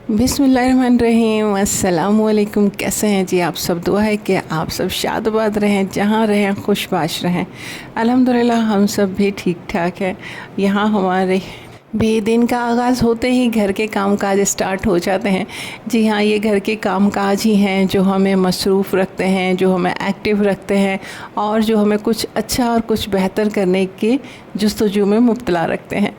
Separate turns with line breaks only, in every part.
बिस्मिल्लाहिर्रहमानिर्रहीम, अस्सलामुअलैकुम। कैसे हैं जी आप सब? दुआ है कि आप सब शादबाद रहें, जहाँ रहें खुशबाश रहें। अल्हम्दुलिल्लाह हम सब भी ठीक ठाक है। यहाँ हमारे भी दिन का आगाज़ होते ही घर के कामकाज स्टार्ट हो जाते हैं। जी हाँ, ये घर के कामकाज ही हैं जो हमें मसरूफ़ रखते हैं, जो हमें एक्टिव रखते हैं और जो हमें कुछ अच्छा और कुछ बेहतर करने के जस्तजू में मुब्तला रखते हैं।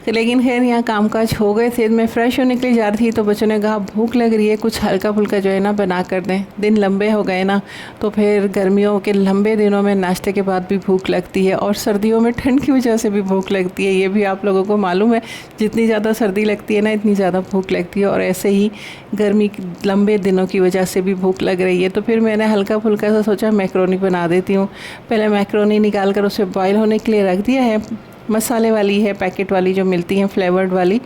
लेकिन खैर यहाँ कामकाज हो गए थे, मैं फ़्रेश होने के लिए जा रही थी तो बच्चों ने कहा भूख लग रही है, कुछ हल्का फुल्का जो है ना बना कर दें। दिन लंबे हो गए ना, तो फिर गर्मियों के लंबे दिनों में नाश्ते के बाद भी भूख लगती है और सर्दियों में ठंड की वजह से भी भूख लगती है। ये भी आप लोगों को मालूम है, जितनी ज़्यादा सर्दी लगती है ना इतनी ज़्यादा भूख लगती है, और ऐसे ही गर्मी लंबे दिनों की वजह से भी भूख लग रही है। तो फिर मैंने हल्का फुल्का सा सोचा मैक्रोनी बना देती हूँ। पहले मैक्रोनी निकाल कर उसे बॉईल होने के लिए रख दिया है। मसाले वाली है, पैकेट वाली जो मिलती हैं फ्लेवर्ड वाली।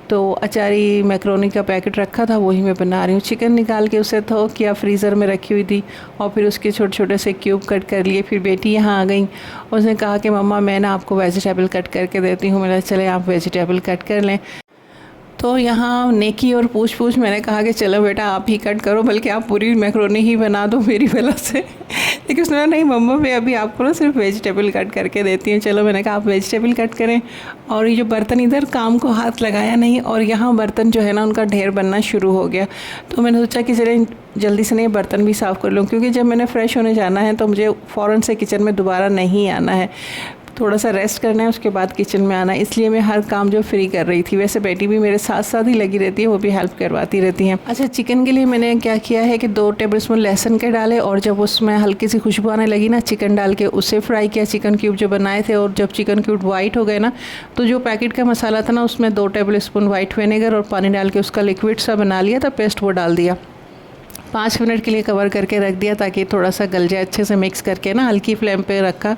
तो अचारी मैक्रोनी का पैकेट रखा था, वही मैं बना रही हूँ। चिकन निकाल के उसे थोक किया, फ्रीज़र में रखी हुई थी, और फिर उसके छोटे छोटे से क्यूब कट कर लिए। फिर बेटी यहाँ आ गई, उसने कहा कि मम्मा मैं ना आपको वेजिटेबल कट करके देती हूँ। मैंने चले आप वेजिटेबल कट कर लें। तो यहाँ नेकी और पूछ पूछ मैंने कहा कि चलो बेटा आप ही कट करो, बल्कि आप पूरी मैक्रोनी ही बना दो मेरी वजह से। लेकिन उसने कहा नहीं मम्मा मैं अभी आपको ना सिर्फ वेजिटेबल कट करके देती हूँ। चलो मैंने कहा आप वेजिटेबल कट करें। और ये जो बर्तन, इधर काम को हाथ लगाया नहीं और यहाँ बर्तन जो है ना उनका ढेर बनना शुरू हो गया। तो मैंने सोचा कि चले जल्दी से नहीं बर्तन भी साफ़ कर लूँ, क्योंकि जब मैंने फ़्रेश होने जाना है तो मुझे फ़ौरन से किचन में दोबारा नहीं आना है, थोड़ा सा रेस्ट करना है, उसके बाद किचन में आना है। इसलिए मैं हर काम जो फ्री कर रही थी। वैसे बेटी भी मेरे साथ साथ ही लगी रहती है, वो भी हेल्प करवाती रहती हैं। अच्छा, चिकन के लिए मैंने क्या किया है कि 2 टेबलस्पून लहसुन के डाले, और जब उसमें हल्की सी खुशबू आने लगी ना, चिकन डाल के उसे फ्राई किया, चिकन क्यूब जो बनाए थे। और जब चिकन क्यूब वाइट हो गए ना, तो जो पैकेट का मसाला था ना उसमें 2 टेबलस्पून वाइट विनेगर और पानी डाल के उसका लिक्विड सा बना लिया था पेस्ट, वो डाल दिया। 5 मिनट के लिए कवर करके रख दिया ताकि थोड़ा सा गल जाए अच्छे से, मिक्स करके ना हल्की फ्लेम पे रखा।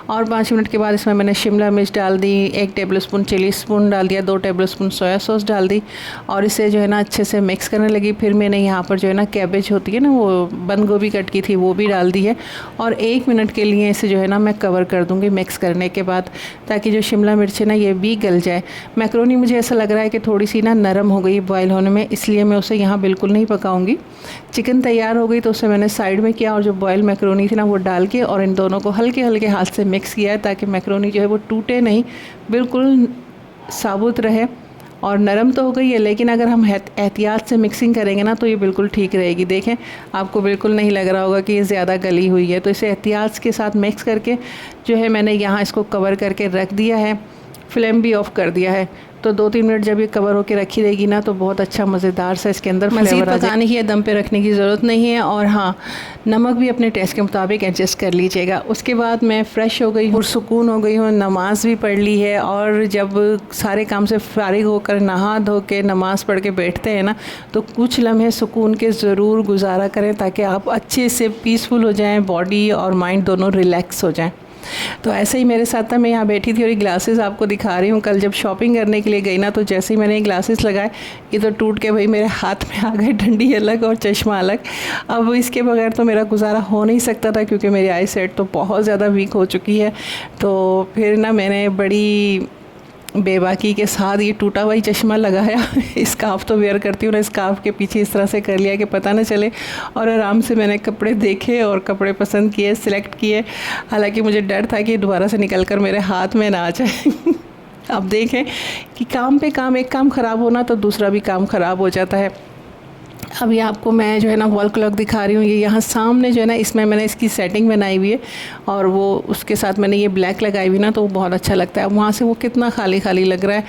और 5 मिनट के बाद इसमें मैंने शिमला मिर्च डाल दी, 1 टेबलस्पून चिली स्पून डाल दिया, 2 टेबलस्पून सोया सॉस डाल दी, और इसे जो है ना अच्छे से मिक्स करने लगी। फिर मैंने यहाँ पर जो है ना कैबेज होती है ना, वो बंद गोभी कट की थी, वो भी डाल दी है। और 1 मिनट के लिए इसे जो है ना मैं कवर कर दूँगी मिक्स करने के बाद, ताकि जो शिमला मिर्च है ना ये भी गल जाए। मैक्रोनी मुझे ऐसा लग रहा है कि थोड़ी सी ना नरम हो गई बॉयल होने में, इसलिए मैं उसे यहाँ बिल्कुल नहीं पकाऊँगी। चिकन तैयार हो गई तो उसे मैंने साइड में किया, और जो बॉयल मैक्रोनी थी ना वो डाल के और इन दोनों को हल्के हल्के हाथ से मिक्स किया है, ताकि मैक्रोनी जो है वो टूटे नहीं, बिल्कुल साबुत रहे। और नरम तो हो गई है, लेकिन अगर हम एहतियात से मिक्सिंग करेंगे ना तो ये बिल्कुल ठीक रहेगी। देखें, आपको बिल्कुल नहीं लग रहा होगा कि ये ज़्यादा गली हुई है। तो इसे एहतियात के साथ मिक्स करके जो है मैंने यहाँ इसको कवर करके रख दिया है, फ्लेम भी ऑफ़ कर दिया है। तो 2-3 मिनट जब ये कवर होकर रखी रहेगी ना तो बहुत अच्छा मज़ेदार सा इसके अंदर मज़ीद पकाने की, दम पे रखने की ज़रूरत नहीं है। और हाँ, नमक भी अपने टेस्ट के मुताबिक एडजस्ट कर लीजिएगा। उसके बाद मैं फ़्रेश हो गई हूँ, सुकून हो गई हूँ, नमाज़ भी पढ़ ली है। और जब सारे काम से फ़ारिग होकर नहा धो के नमाज़ पढ़ के बैठते हैं ना, तो कुछ लम्हे सुकून के ज़रूर गुजारा करें, ताकि आप अच्छे से पीसफुल हो जाएँ, बॉडी और माइंड दोनों रिलैक्स हो जाएँ। तो ऐसे ही मेरे साथ था, मैं यहाँ बैठी थी और ये ग्लासेस आपको दिखा रही हूँ। कल जब शॉपिंग करने के लिए गई ना, तो जैसे ही मैंने ये ग्लासेस लगाए, ये तो टूट के भाई मेरे हाथ में आ गए, डंडी अलग और चश्मा अलग। अब इसके बगैर तो मेरा गुजारा हो नहीं सकता था, क्योंकि मेरी आई साइट तो बहुत ज़्यादा वीक हो चुकी है। तो फिर ना मैंने बड़ी बेबाकी के साथ ये टूटा हुआ ही चश्मा लगाया। स्कार्फ़ तो वेयर करती हूँ ना, स्कार्फ़ के पीछे इस तरह से कर लिया कि पता ना चले, और आराम से मैंने कपड़े देखे और कपड़े पसंद किए, सिलेक्ट किए। हालांकि मुझे डर था कि दोबारा से निकल कर मेरे हाथ में ना आ जाए। अब देखें कि काम पे काम, एक काम ख़राब होना तो दूसरा भी काम ख़राब हो जाता है। अभी आपको मैं जो है ना वॉल क्लॉक दिखा रही हूँ। ये यहाँ सामने जो है ना, इसमें मैंने इसकी सेटिंग बनाई हुई है, और वो उसके साथ मैंने ये ब्लैक लगाई हुई ना, तो वो बहुत अच्छा लगता है। अब वहाँ से वो कितना खाली खाली लग रहा है।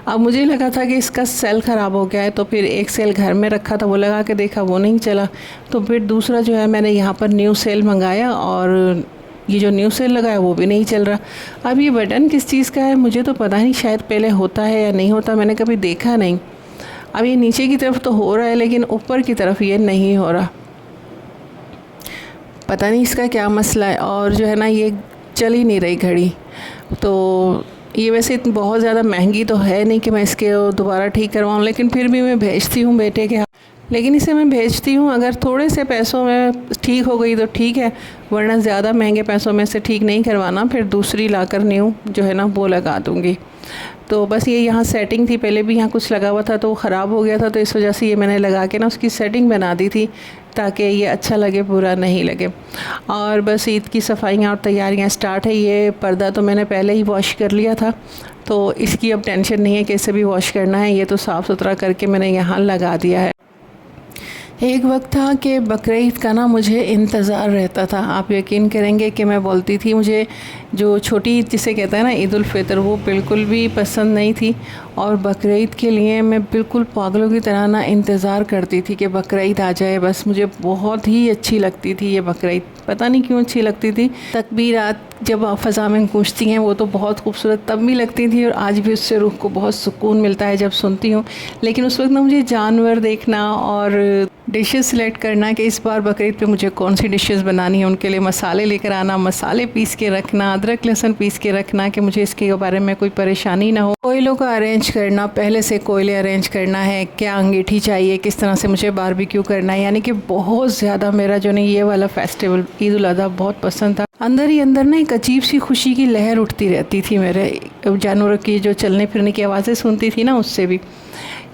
अब मुझे लगा था कि इसका सेल ख़राब हो गया है, तो फिर एक सेल घर में रखा था, वो लगा के देखा, वो नहीं चला। तो फिर दूसरा जो है मैंने यहाँ पर न्यू सेल मंगाया, और ये जो न्यू सेल लगा है वो भी नहीं चल रहा। अब ये बटन किस चीज़ का है मुझे तो पता नहीं, शायद पहले होता है या नहीं होता, मैंने कभी देखा नहीं। अब ये नीचे की तरफ तो हो रहा है, लेकिन ऊपर की तरफ ये नहीं हो रहा, पता नहीं इसका क्या मसला है। और जो है ना ये चल ही नहीं रही घड़ी। तो ये वैसे बहुत ज़्यादा महंगी तो है नहीं कि मैं इसके दोबारा ठीक करवाऊँ, लेकिन फिर भी मैं भेजती हूँ बेटे के। लेकिन इसे मैं भेजती हूँ, अगर थोड़े से पैसों में ठीक हो गई तो ठीक है, वरना ज़्यादा महंगे पैसों में से ठीक नहीं करवाना, फिर दूसरी लाकर न्यू जो है ना वो लगा दूँगी। तो बस ये यहाँ सेटिंग थी, पहले भी यहाँ कुछ लगा हुआ था तो वो ख़राब हो गया था, तो इस वजह से ये मैंने लगा के ना उसकी सेटिंग बना दी थी ताकि ये अच्छा लगे, बुरा नहीं लगे। और बस ईद की सफाइयाँ और तैयारियाँ स्टार्ट है। ये पर्दा तो मैंने पहले ही वॉश कर लिया था, तो इसकी अब टेंशन नहीं है कि इसे भी वॉश करना है। ये तो साफ़ सुथरा करके मैंने यहाँ लगा दिया है। एक वक्त था कि बकरीद का ना मुझे इंतज़ार रहता था। आप यकीन करेंगे कि मैं बोलती थी मुझे जो छोटी ईद जिसे कहते हैं ना ईद उल फितर, वो बिल्कुल भी पसंद नहीं थी। और बकरीद के लिए मैं बिल्कुल पागलों की तरह ना इंतज़ार करती थी कि बकरीद आ जाए। बस मुझे बहुत ही अच्छी लगती थी ये बकरीद, पता नहीं क्यों अच्छी लगती थी। तकबीरात जब फ़ज़ा में गूंजती हैं वो तो बहुत खूबसूरत तब भी लगती थी, और आज भी उससे रूह को बहुत सुकून मिलता है जब सुनती हूँ। लेकिन उस वक्त ना मुझे जानवर देखना और डिशेस सेलेक्ट करना कि इस बार बकरीद पे मुझे कौन सी डिशेस बनानी है, उनके लिए मसाले लेकर आना, मसाले पीस के रखना, अदरक लहसुन पीस के रखना कि मुझे इसके बारे में कोई परेशानी ना हो। कोयलों का अरेंज करना, पहले से कोयले अरेंज करना है, क्या अंगीठी चाहिए, किस तरह से मुझे बारबेक्यू करना है। यानी कि बहुत ज़्यादा मेरा जो नहीं ये वाला फेस्टिवल ईद उल अज़हा बहुत पसंद था। अंदर ही अंदर ना एक अजीब सी खुशी की लहर उठती रहती थी मेरे, जानवरों की जो चलने फिरने की आवाज़ें सुनती थी ना उससे भी।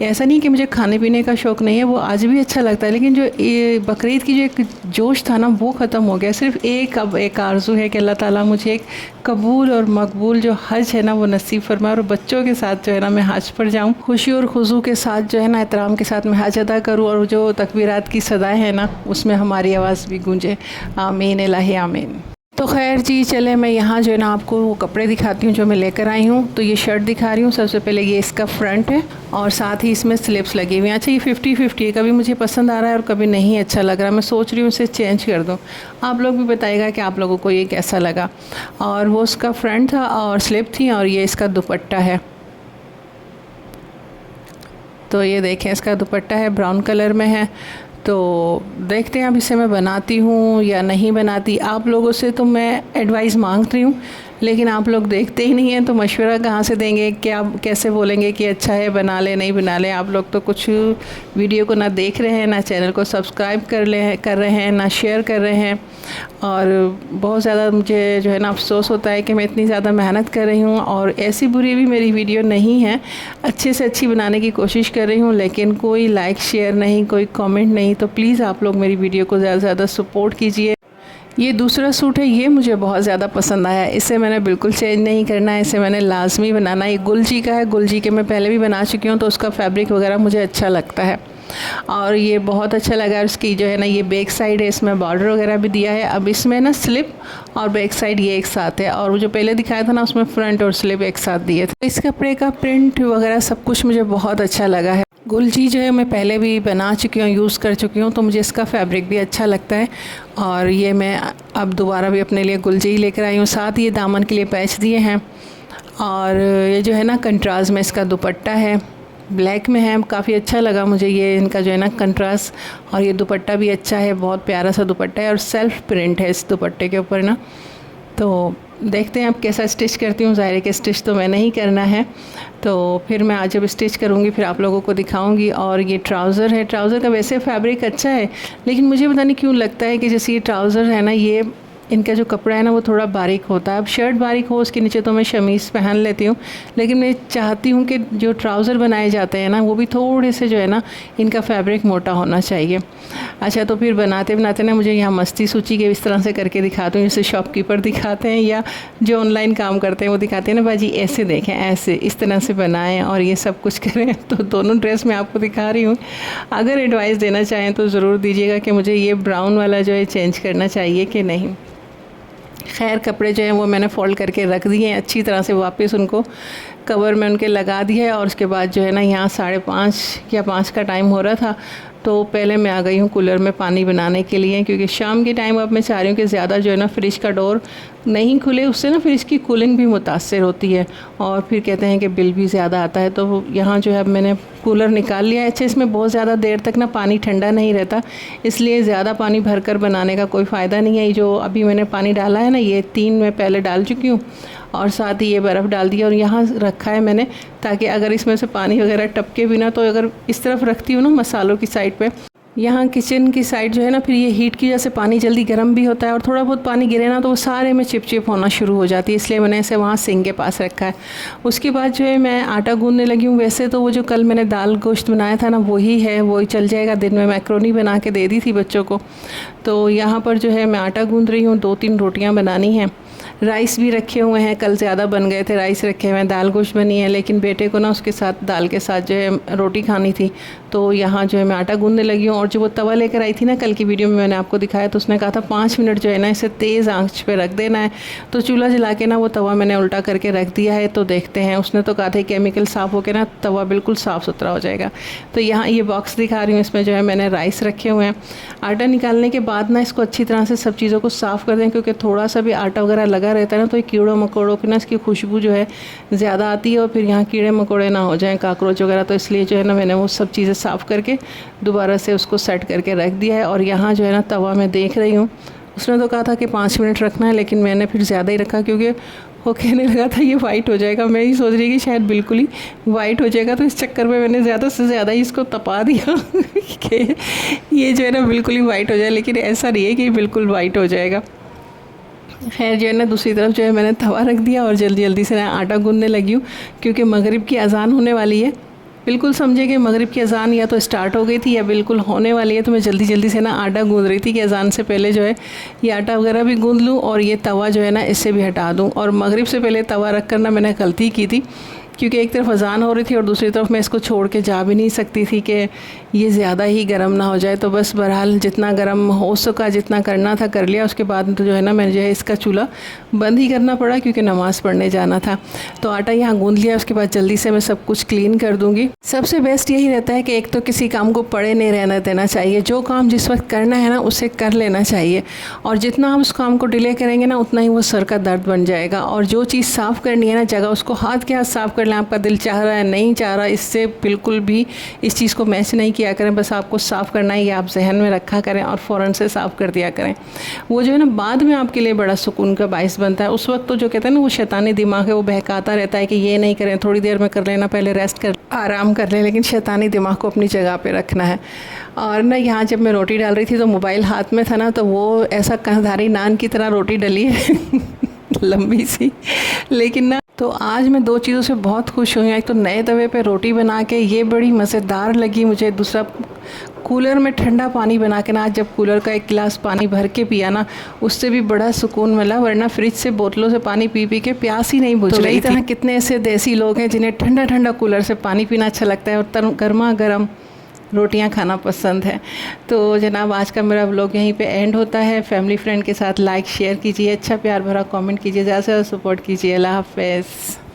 ऐसा नहीं कि मुझे खाने पीने का शौक़ नहीं है, वो आज भी अच्छा लगता है, लेकिन जो ये बकरीद की जो एक जोश था ना वो ख़त्म हो गया। सिर्फ अब एक आरज़ू है कि अल्लाह ताला मुझे एक कबूल और मकबूल जो हज है ना वो नसीब फरमाए, और बच्चों के साथ जो है ना मैं हज पर जाऊँ, खुशी और खुशू के साथ जो है ना एहतराम के साथ मैं हज अदा करूँ, और जो तकबीरात की सदाएँ हैं ना उसमें हमारी आवाज़ भी गूंजे। आमीन इलाही आमीन। तो खैर जी, चले मैं यहाँ जो है ना आपको वो कपड़े दिखाती हूँ जो मैं लेकर आई हूँ। तो ये शर्ट दिखा रही हूँ। सबसे पहले ये इसका फ्रंट है और साथ ही इसमें स्लिप्स लगी हुई हैं। अच्छा, ये 50-50 है, कभी मुझे पसंद आ रहा है और कभी नहीं अच्छा लग रहा। मैं सोच रही हूँ इसे चेंज कर दूँ। आप लोग भी बताइएगा कि आप लोगों को ये कैसा लगा। और वो उसका फ्रंट था और स्लिप थी, और ये इसका दुपट्टा है। तो ये देखें, इसका दुपट्टा है, ब्राउन कलर में है। तो देखते हैं अब इसे मैं बनाती हूँ या नहीं बनाती। आप लोगों से तो मैं एडवाइस मांगती हूँ, लेकिन आप लोग देखते ही नहीं हैं, तो मशवरा कहाँ से देंगे, क्या कैसे बोलेंगे कि अच्छा है बना ले नहीं बना ले। आप लोग तो कुछ वीडियो को ना देख रहे हैं, ना चैनल को सब्सक्राइब कर रहे हैं, ना शेयर कर रहे हैं। और बहुत ज़्यादा मुझे जो है ना अफसोस होता है कि मैं इतनी ज़्यादा मेहनत कर रही हूँ, और ऐसी बुरी भी मेरी वीडियो नहीं है, अच्छे से अच्छी बनाने की कोशिश कर रही हूँ, लेकिन कोई लाइक शेयर नहीं, कोई कमेंट नहीं। तो प्लीज़ आप लोग मेरी वीडियो को ज़्यादा से ज़्यादा सपोर्ट कीजिए। ये दूसरा सूट है, ये मुझे बहुत ज़्यादा पसंद आया। इसे मैंने बिल्कुल चेंज नहीं करना है, इसे मैंने लाजमी बनाना है। ये गुलजी का है, गुलजी के मैं पहले भी बना चुकी हूँ, तो उसका फैब्रिक वगैरह मुझे अच्छा लगता है और ये बहुत अच्छा लगा। इसकी जो है ना ये बैक साइड है, इसमें बॉर्डर वगैरह भी दिया है। अब इसमें ना स्लिप और बैक साइड ये एक साथ है, और वो जो पहले दिखाया था ना उसमें फ्रंट और स्लिप एक साथ दिए थे। इस कपड़े का प्रिंट वगैरह सब कुछ मुझे बहुत अच्छा लगा है। गुलजी जो है मैं पहले भी बना चुकी हूँ, यूज़ कर चुकी हूँ, तो मुझे इसका फैब्रिक भी अच्छा लगता है। और ये मैं अब दोबारा भी अपने लिए गुलजी लेकर आई हूँ। साथ ये दामन के लिए पैच दिए हैं, और ये जो है ना कंट्रास्ट में इसका दुपट्टा है, ब्लैक में है। काफ़ी अच्छा लगा मुझे ये इनका जो है ना कंट्रास्ट, और ये दुपट्टा भी अच्छा है, बहुत प्यारा सा दुपट्टा है, और सेल्फ़ प्रिंट है इस दुपट्टे के ऊपर ना। तो देखते हैं अब कैसा स्टिच करती हूँ। ज़ाहिर है कि स्टिच तो मैंने ही करना है, तो फिर मैं आज जब स्टिच करूँगी फिर आप लोगों को दिखाऊंगी। और ये ट्राउज़र है, ट्राउज़र का वैसे फैब्रिक अच्छा है, लेकिन मुझे पता नहीं क्यों लगता है कि जैसे ये ट्राउज़र है ना, ये इनका जो कपड़ा है ना वो थोड़ा बारीक होता है। अब शर्ट बारीक हो, उसके नीचे तो मैं शमीज़ पहन लेती हूँ, लेकिन मैं चाहती हूँ कि जो ट्राउज़र बनाए जाते हैं ना वो भी थोड़े से जो है ना इनका फैब्रिक मोटा होना चाहिए। अच्छा, तो फिर बनाते बनाते ना मुझे यहाँ मस्ती सूची के इस तरह से करके दिखाती हूँ, जैसे शॉपकीपर दिखाते हैं या जो ऑनलाइन काम करते हैं वो दिखाते हैं ना, बाजी ऐसे देखें, ऐसे इस तरह से बनाएं और ये सब कुछ करें। तो दोनों ड्रेस मैं आपको दिखा रही हूँ। अगर एडवाइस देना चाहें तो ज़रूर दीजिएगा कि मुझे ये ब्राउन वाला जो है चेंज करना चाहिए कि नहीं। खैर, कपड़े जो हैं वो मैंने फ़ोल्ड करके रख दिए हैं अच्छी तरह से, वापस उनको कवर में उनके लगा दिया है। और उसके बाद जो है ना यहाँ 5:30 या 5 का टाइम हो रहा था, तो पहले मैं आ गई हूँ कूलर में पानी बनाने के लिए, क्योंकि शाम के टाइम अब मैं चाह रही हूँ कि ज़्यादा जो है ना फ्रिज का डोर नहीं खुले, उससे ना फ्रिज की कूलिंग भी मुतासर होती है और फिर कहते हैं कि बिल भी ज़्यादा आता है। तो यहाँ जो है अब मैंने कूलर निकाल लिया है। अच्छा, इसमें बहुत ज़्यादा देर तक ना पानी ठंडा नहीं रहता, इसलिए ज़्यादा पानी भरकर बनाने का कोई फ़ायदा नहीं है। जो अभी मैंने पानी डाला है ना, ये 3 मैं पहले डाल चुकी हूँ, और साथ ही ये बर्फ़ डाल दिया और यहाँ रखा है मैंने, ताकि अगर इसमें से पानी वगैरह टपके भी ना, तो अगर इस तरफ रखती हूँ ना मसालों की साइड पे, यहाँ किचन की साइड जो है ना, फिर ये हीट की वजह से पानी जल्दी गर्म भी होता है और थोड़ा बहुत पानी गिरे ना तो वो सारे में चिप होना शुरू हो जाती है, इसलिए मैंने इसे वहाँ सिंक के पास रखा है। उसके बाद जो है मैं आटा गूँधने लगी हूँ। वैसे तो वो जो कल मैंने दाल गोश्त बनाया था ना वही है, वही चल जाएगा। दिन में मैक्रोनी बना के दे दी थी बच्चों को। तो यहाँ पर जो है मैं आटा गूँध रही हूँ, 2-3 रोटियाँ बनानी हैं। राइस भी रखे हुए हैं, कल ज़्यादा बन गए थे, राइस रखे हुए हैं। दाल गोश्त बनी है, लेकिन बेटे को ना उसके साथ दाल के साथ जो है रोटी खानी थी, तो यहाँ जो है मैं आटा गूँधने लगी हूँ। और जो वो तवा लेकर आई थी ना कल की वीडियो में मैंने आपको दिखाया, तो उसने कहा था 5 मिनट जो है ना इसे तेज़ आंच पे रख देना है। तो चूल्हा जला के ना वो तवा मैंने उल्टा करके रख दिया है। तो देखते हैं, उसने तो कहा था केमिकल साफ़ होकर ना तवा बिल्कुल साफ़ सुथरा हो जाएगा। तो यहाँ ये बॉक्स दिखा रही हूँ, इसमें जो है मैंने राइस रखे हुए हैं। आटा निकालने के बाद ना इसको अच्छी तरह से सब चीज़ों को साफ़ कर दें, क्योंकि थोड़ा सा भी आटा वगैरह लगा रहता है ना तो ये कीड़ों मकोड़ों की ना इसकी खुशबू जो है ज़्यादा आती है और फिर यहाँ कीड़े मकोड़े ना हो जाएं, काकरोच वगैरह। तो इसलिए जो है ना मैंने वो सब चीज़ें साफ़ करके दोबारा से उसको सेट करके रख दिया है। और यहाँ जो है ना तवा मैं देख रही हूँ, उसने तो कहा था कि 5 मिनट रखना है, लेकिन मैंने फिर ज़्यादा ही रखा, क्योंकि वो कहने लगा था ये वाइट हो जाएगा। मैं ही सोच रही कि शायद बिल्कुल ही वाइट हो जाएगा, तो इस चक्कर में मैंने ज़्यादा से ज़्यादा ही इसको तपा दिया कि ये जो है ना बिल्कुल ही वाइट हो जाए। लेकिन ऐसा नहीं है कि बिल्कुल वाइट हो जाएगा। खैर जो है ना दूसरी तरफ जो है मैंने तवा रख दिया और जल्दी जल्दी से ना आटा गूँधने लगी हूँ, क्योंकि मगरिब की अज़ान होने वाली है। बिल्कुल समझे कि मगरिब की अज़ान या तो स्टार्ट हो गई थी या बिल्कुल होने वाली है। तो मैं जल्दी जल्दी से ना आटा गूँध रही थी कि अज़ान से पहले जो है ये आटा वगैरह भी गूँध लूँ और ये तवा जो है ना इससे भी हटा दूँ। और मगरिब से पहले तवा रख कर ना मैंने गलती की थी, क्योंकि एक तरफ अज़ान हो रही थी और दूसरी तरफ मैं इसको छोड़ के जा भी नहीं सकती थी कि ये ज़्यादा ही गर्म ना हो जाए। तो बस बहरहाल जितना गर्म हो सका, जितना करना था कर लिया। उसके बाद तो जो है ना मैंने जो है इसका चूल्हा बंद ही करना पड़ा, क्योंकि नमाज़ पढ़ने जाना था। तो आटा यहाँ गूँध लिया, उसके बाद जल्दी से मैं सब कुछ क्लीन कर दूँगी। सबसे बेस्ट यही रहता है कि एक तो किसी काम को पड़े नहीं रहना देना चाहिए। जो काम जिस वक्त करना है ना उसे कर लेना चाहिए, और जितना आप उस काम को डिले करेंगे ना उतना ही वो सर का दर्द बन जाएगा। और जो चीज़ साफ़ करनी है ना जगह, उसको हाथ के हाथ साफ़ कर लें। आपका दिल चाह रहा है, नहीं चाह रहा, इससे बिल्कुल भी इस चीज़ को मैच नहीं किया करें। बस आपको साफ़ करना है, ये आप जहन में रखा करें और फ़ौरन से साफ़ कर दिया करें। वो जो है ना बाद में आपके लिए बड़ा सुकून का बाइस बनता है। उस वक्त तो जो कहते हैं ना वो शैतानी दिमाग है, वो बहकाता रहता है कि ये नहीं करें, थोड़ी देर में कर लेना, पहले रेस्ट कर, आराम कर लें। लेकिन शैतानी दिमाग को अपनी जगह पे रखना है। और ना यहाँ जब मैं रोटी डाल रही थी तो मोबाइल हाथ में था ना, तो वो ऐसा कंधारी नान की तरह रोटी डली है लंबी सी। लेकिन ना तो आज मैं 2 चीज़ों से बहुत खुश हुई हूँ। एक तो नए तवे पे रोटी बना के ये बड़ी मज़ेदार लगी मुझे। दूसरा कूलर में ठंडा पानी बना के ना, आज जब कूलर का 1 गिलास पानी भर के पिया ना, उससे भी बड़ा सुकून मिला। वरना फ्रिज से बोतलों से पानी पी पी के प्यास ही नहीं बुझ रही थी। कितने ऐसे देसी लोग हैं जिन्हें ठंडा ठंडा कूलर से पानी पीना अच्छा लगता है और गर्मा गर्म रोटियां खाना पसंद है। तो जनाब आज का मेरा व्लॉग यहीं पे एंड होता है। फैमिली फ्रेंड के साथ लाइक शेयर कीजिए, अच्छा प्यार भरा कमेंट कीजिए, ज़्यादा से ज़्यादा सपोर्ट कीजिए। अल्लाह हाफ़िज़।